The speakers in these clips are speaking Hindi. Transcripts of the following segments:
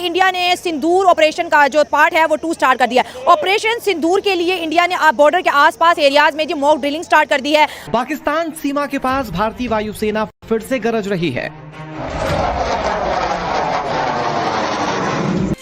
इंडिया ने सिंदूर ऑपरेशन का जो पार्ट है वो 2 स्टार्ट कर दिया है। ऑपरेशन सिंदूर के लिए इंडिया ने बॉर्डर के आसपास एरियाज में जो मॉक ड्रिलिंग स्टार्ट कर दी है। पाकिस्तान सीमा के पास भारतीय वायुसेना फिर से गरज रही है।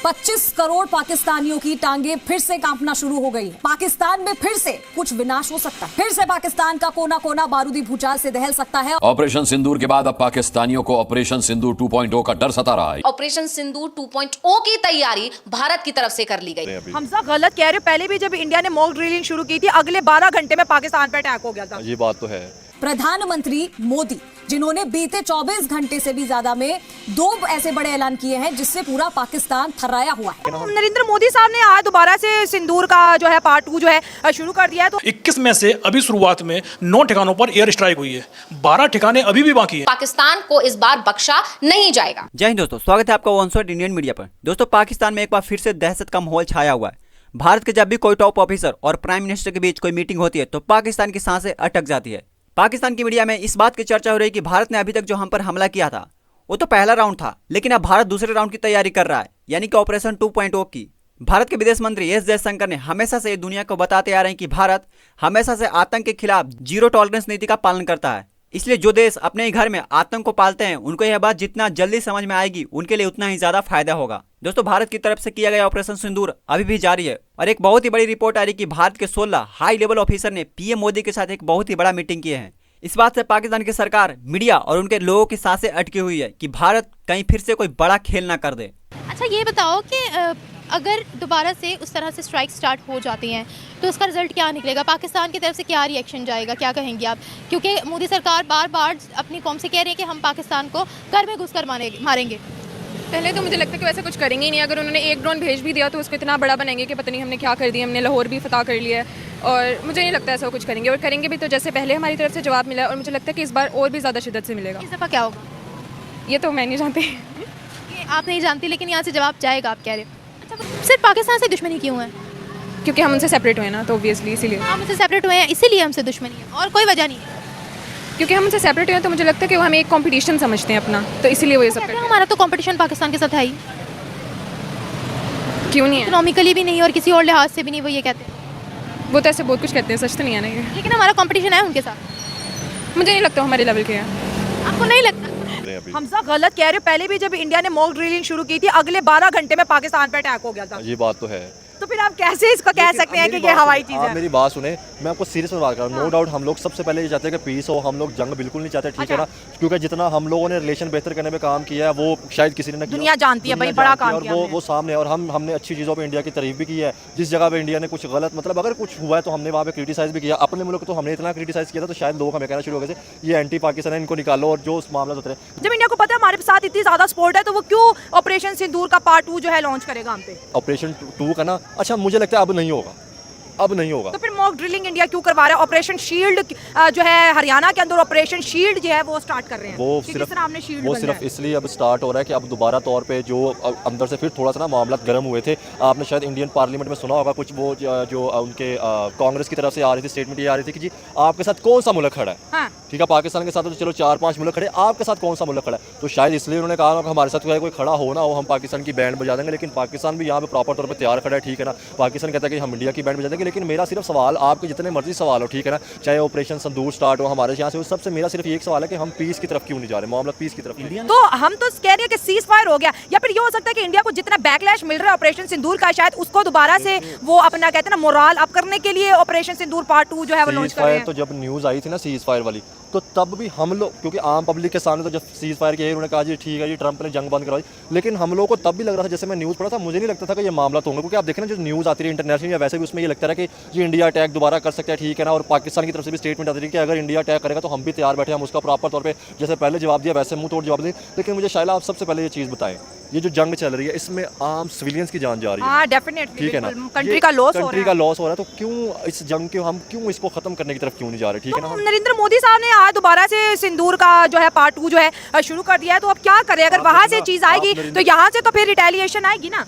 25 करोड़ पाकिस्तानियों की टांगे फिर से कांपना शुरू हो गई। पाकिस्तान में फिर से कुछ विनाश हो सकता है। फिर से पाकिस्तान का कोना कोना बारूदी भूचाल से दहल सकता है। ऑपरेशन सिंदूर के बाद अब पाकिस्तानियों को ऑपरेशन सिंदूर 2.0 का डर सता रहा है। ऑपरेशन सिंदूर 2.0 की तैयारी भारत की तरफ से कर ली गई। हमजा गलत कह रहे हो, पहले भी जब इंडिया ने मॉक ड्रिलिंग शुरू की थी अगले 12 घंटे में पाकिस्तान पर अटैक हो गया था। ये बात तो है। प्रधानमंत्री मोदी जिन्होंने बीते 24 घंटे से भी ज्यादा में 2 ऐसे बड़े ऐलान किए हैं जिससे पूरा पाकिस्तान थर्राया हुआ है। नरेंद्र मोदी साहब ने आज दोबारा से सिंदूर का जो है पार्ट 2 जो है शुरू कर दिया है। तो 21 में से अभी शुरुआत में 9 ठिकानों पर एयर स्ट्राइक हुई है, 12 ठिकाने अभी भी बाकी हैं। पाकिस्तान को इस बार बख्शा नहीं जाएगा। जय हिंद दोस्तों, स्वागत है आपका वन शॉट इंडियन मीडिया पर। दोस्तों, पाकिस्तान में एक बार फिर से दहशत का माहौल छाया हुआ है। भारत के जब भी कोई टॉप ऑफिसर और प्राइम मिनिस्टर के बीच कोई मीटिंग होती है तो पाकिस्तान की सांसें अटक जाती है। पाकिस्तान की मीडिया में इस बात की चर्चा हो रही है कि भारत ने अभी तक जो हम पर हमला किया था वो तो पहला राउंड था, लेकिन अब भारत दूसरे राउंड की तैयारी कर रहा है, यानी कि ऑपरेशन 2.0 की। भारत के विदेश मंत्री एस जयशंकर ने हमेशा से दुनिया को बताते आ रहे हैं कि भारत हमेशा से आतंक के खिलाफ जीरो टॉलरेंस नीति का पालन करता है। इसलिए जो देश अपने ही घर में आतंक को पालते हैं उनको यह बात जितना जल्दी समझ में आएगी उनके लिए उतना ही ज्यादा फायदा होगा। दोस्तों, भारत की तरफ से किया गया ऑपरेशन सिंदूर अभी भी जारी है और एक बहुत ही बड़ी रिपोर्ट आ रही है कि भारत के 16 हाई लेवल ऑफिसर ने पीएम मोदी के साथ एक बहुत ही बड़ा मीटिंग किए हैं। इस बात से पाकिस्तान की सरकार, मीडिया और उनके लोगों की सांसें अटकी हुई है कि भारत कहीं फिर से कोई बड़ा खेल ना कर दे। अच्छा, ये बताओ कि अगर दोबारा से उस तरह से स्ट्राइक स्टार्ट हो जाती हैं तो उसका रिजल्ट क्या निकलेगा? पाकिस्तान की तरफ से क्या रिएक्शन जाएगा, क्या कहेंगे आप? क्योंकि मोदी सरकार बार बार अपनी कौम से कह रही है कि हम पाकिस्तान को घर में घुसकर मारेंगे। पहले तो मुझे लगता है कि वैसे कुछ करेंगे ही नहीं। अगर उन्होंने एक ड्रोन भेज भी दिया तो उसको इतना बड़ा बनाएंगे कि पता नहीं हमने क्या कर दिया, हमने लाहौर भी फतह कर लिया है। और मुझे नहीं लगता ऐसा कुछ करेंगे, और करेंगे भी तो जैसे पहले हमारी तरफ से जवाब मिला, और मुझे लगता है कि इस बार और भी ज़्यादा शिद्दत से मिलेगा। इस दफ़ा क्या होगा ये तो मैं नहीं जानती। ये आप नहीं जानती, लेकिन यहाँ से जवाब जाएगा, आप कह रहे हो। अच्छा, सिर्फ पाकिस्तान से दुश्मनी क्यों है? क्योंकि हम उनसे सेपरेट हुए ना, तो ऑब्वियसली इसीलिए। हम उनसे सेपरेट हुए हैं इसीलिए हमसे दुश्मनी है, और कोई वजह नहीं है। क्योंकि हम उनसे सेपरेट हुए हैं तो मुझे लगता है कि वो हमें एक कंपटीशन समझते हैं अपना, तो इसीलिए वो ये सब करते हैं। हमारा तो कंपटीशन पाकिस्तान के साथ है ही। क्यों नहीं है? इकोनॉमिकली भी नहीं और किसी और लिहाज से भी नहीं, वो ये कहते हैं। वो तो ऐसे बहुत कुछ कहते हैं, सच तो नहीं है ना ये। लेकिन हमारा कंपटीशन है उनके साथ। मुझे नहीं लगता हमारे लेवल के हैं। आपको नहीं लगता? हमजा गलत कह रहे हो, पहले भी जब इंडिया ने मॉक ड्रिलिंग शुरू की थी अगले 12 घंटे में पाकिस्तान पर अटैक हो गया था। ये बात तो है। तो फिर आप कैसे इसको कह सकते हैं कि ये हवाई चीज है? मेरी बात सुने, मैं आपको सीरियस में बात कर रहा हूँ। नो डाउट हम लोग सबसे पहले ये चाहते हैं कि पीस हो, हम लोग जंग बिल्कुल नहीं चाहते, ठीक है ना। क्योंकि जितना हम लोगों ने रिलेशन बेहतर करने में काम किया है वो शायद किसी ने दुनिया जानती है भाई, बड़ा काम किया वो सामने। और हमने अच्छी चीज़ों पे इंडिया की तारीफ भी की है। जिस जगह पे इंडिया ने कुछ गलत, मतलब अगर कुछ हुआ है तो हमने वहाँ पे क्रिटिसाइज भी किया। अपने मुल्क तो हमने इतना क्रिटिसाइज किया था तो शायद लोग हमें कहना शुरू हो गए थे ये एंटी पाकिस्तान है, इनको निकालो, और जो उस मामला होते रहे। जब इंडिया को पता है हमारे साथ इतनी ज्यादा सपोर्ट है तो वो क्यों ऑपरेशन सिंदूर का पार्ट 2 जो है लॉन्च करेगा हम पे? ऑपरेशन 2 का ना, अच्छा मुझे लगता है अब नहीं होगा, अब नहीं होगा। तो फिर मॉक ड्रिलिंग इंडिया क्यों करवा रहा है? ऑपरेशन शील्ड जो है हरियाणा के अंदर ऑपरेशन शील्ड जो है वो स्टार्ट कर रहे हैं। वो सिर्फ इसलिए अब स्टार्ट हो रहा है कि अब दोबारा तौर पे जो अंदर से फिर थोड़ा सा ना मामला गर्म हुए थे। आपने शायद इंडियन पार्लियामेंट में सुना होगा कुछ, वो जो उनके कांग्रेस की तरफ से आ रही थी स्टेटमेंट, ये आ रही थी कि जी आपके साथ कौन सा मुल्क खड़ा है। हाँ। ठीक है, पाकिस्तान के साथ तो चलो 4-5 मुल्क खड़े, आपके साथ कौन सा मुल्क खड़ा है? तो शायद इसलिए उन्होंने कहा कि हमारे साथ कोई खड़ा हो ना हो, हम पाकिस्तान की बैंड बजा देंगे। लेकिन पाकिस्तान भी यहाँ पे प्रॉपर तौर पर तैयार खड़ा है, ठीक है ना। पाकिस्तान कहता है कि हम इंडिया की बैंड बजा देंगे। लेकिन मेरा सिर्फ सवाल, आपके जितने मर्जी सवाल हो, ठीक है ना, चाहे ऑपरेशन सिंदूर स्टार्ट हो हमारे यहाँ से, उस सबसे मेरा सिर्फ एक सवाल है कि हम पीस की तरफ क्यों नहीं जा रहे, मामला पीस की तरफ। तो हम तो कह रहे हैं कि सीज फायर हो गया, या फिर ये हो सकता है कि इंडिया को जितना बैकलैश मिल रहा है ऑपरेशन सिंदूर का, शायद उसको दोबारा से वो अपना कहते हैं ना मोराल अप करने के लिए ऑपरेशन सिंदूर पार्ट 2 जो है वो लॉन्च कर रहे हैं। तो जब न्यूज़ आई थी ना सीज फायर वाली, तो तब भी हम लोग, क्योंकि आम पब्लिक के सामने तो जब सीज फायर किया उन्होंने कहा जी ठीक है जी ट्रंप ने जंग बंद करवाई, लेकिन हम लोगों को तब भी लग रहा था, जैसे मैं न्यूज़ पढ़ा था मुझे नहीं लगता था कि ये मामला तो होगा। क्योंकि आप देखें ना जो न्यूज़ आती है इंटरनेशनल या वैसे भी, उसमें ये लगता है कि जी इंडिया अटैक दोबारा कर सकता है, ठीक है ना। और पाकिस्तान की तरफ से भी स्टेटमेंट आती है कि अगर इंडिया अटैक करेगा तो हम भी तैयार बैठे, हम उसका प्रॉपर तौर पर जैसे पहले जवाब दिया वैसे मुंह तोड़ जवाब दें। लेकिन मुझे शायद आप सबसे पहले ये चीज़ बताएं, ये जो जंग चल रही है इसमें आम सिविलियंस की जान जा रही है, डेफिनेटली, ठीक है ना। कंट्री का लॉस हो रहा है, तो क्यों इस जंग के हम क्यों इसको खत्म करने की तरफ क्यों नहीं जा रहे, ठीक है ना। नरेंद्र मोदी साहब ने आज दोबारा से सिंदूर का जो है पार्ट 2 जो है शुरू कर दिया है, तो अब क्या करें? अगर वहां से चीज आएगी तो यहाँ से तो फिर रिटेलिएशन आएगी ना।